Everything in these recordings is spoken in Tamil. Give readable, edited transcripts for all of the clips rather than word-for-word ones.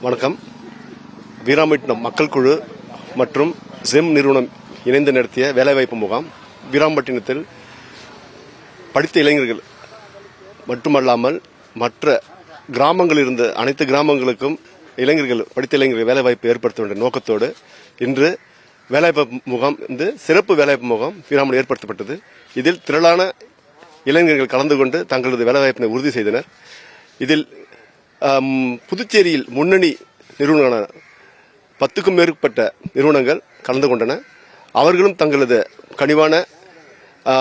வணக்கம். வீராம்பட்டினம் மக்கள் குழு மற்றும் ஜெம் நிறுவனம் இணைந்து நடத்திய வேலைவாய்ப்பு முகாம் வீராம்பட்டினத்தில் படித்த இளைஞர்கள் மட்டுமல்லாமல் மற்ற கிராமங்களில் இருந்த அனைத்து கிராமங்களுக்கும் படித்த இளைஞர்கள் வேலைவாய்ப்பு ஏற்படுத்த வேண்டிய நோக்கத்தோடு இன்று வேலைவாய்ப்பு முகாம் சிறப்பு வேலைவாய்ப்பு முகாம் வீராம்பட்டினம் ஏற்படுத்தப்பட்டது. இதில் திரளான இளைஞர்கள் கலந்து கொண்டு தங்களது வேலைவாய்ப்பினை உறுதி செய்தனர். இதில் புதுச்சேரியில் முன்னணி நிறுவனங்களான 10க்கும் மேற்பட்ட நிறுவனங்கள் கலந்து கொண்டன. அவர்களும் தங்களது கனிவான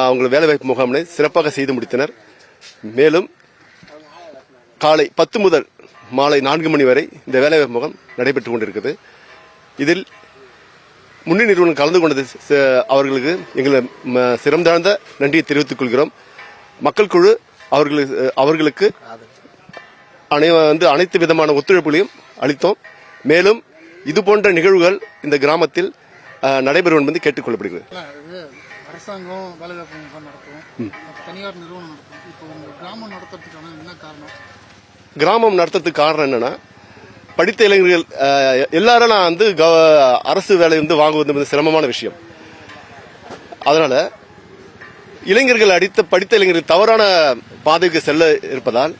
அவங்களது வேலைவாய்ப்பு முகாமினை சிறப்பாக செய்து முடித்தனர். மேலும் காலை 10 முதல் மாலை 4 மணி வரை இந்த வேலைவாய்ப்பு முகாம் நடைபெற்றுக் கொண்டிருக்கிறது. இதில் முன்னணி நிறுவனம் கலந்து கொண்டது அவர்களுக்கு எங்கள் சிறந்தாழ்ந்த நன்றியை தெரிவித்துக் கொள்கிறோம். மக்கள் குழு அவர்களுக்கு அனைத்து விதமான ஒத்துழைப்புகளையும் அளித்தோம். மேலும் இதுபோன்ற நிகழ்வுகள் இந்த கிராமத்தில் நடைபெறும் என்பது கேட்டுக் கொள்ளப்படுகிறது. அரசாங்கம் வேலைவாய்ப்பு முகாம் நடத்தும், தனியார் நிறுவனம் நடத்தும். இப்போ கிராமம் நடத்துறதுக்கான என்ன காரணம்? கிராமம் நடத்துறதுக்கு காரணம் என்னன்னா, படித்த இளைஞர்கள் எல்லாரும் அரசு வேலை வாங்குவது சிரமமான விஷயம். அதனால இளைஞர்கள் படித்த இளைஞர்கள் தவறான பாதைக்கு செல்ல இருப்பதால்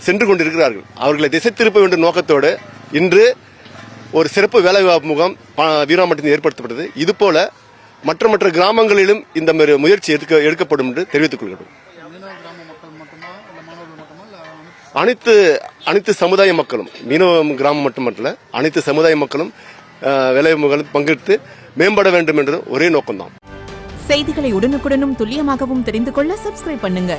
சென்று கொண்டிருக்கிறார்கள். அவர்களை திசை திருப்ப வேண்டிய நோக்கத்தோடு இன்று ஒரு சிறப்பு வேலைவாய்ப்பு முகாம் வீராம்பட்டினத்தில் ஏற்படுத்தப்பட்டது. இதுபோல மற்ற கிராமங்களிலும் இந்த முயற்சி எடுக்கப்படும் என்று தெரிவித்துக் கொள்கிறோம். அனைத்து சமுதாய மக்களும், மீனவ கிராமம் மட்டுமல்ல, அனைத்து சமுதாய மக்களும் வேலைவாய்ப்பு முகாமில் பங்கெடுத்து மேம்பட வேண்டும் என்ற ஒரே நோக்கம்தான். செய்திகளை உடனுக்குடனும் துல்லியமாகவும் தெரிந்து கொள்ள சப்ஸ்கிரைப் பண்ணுங்க.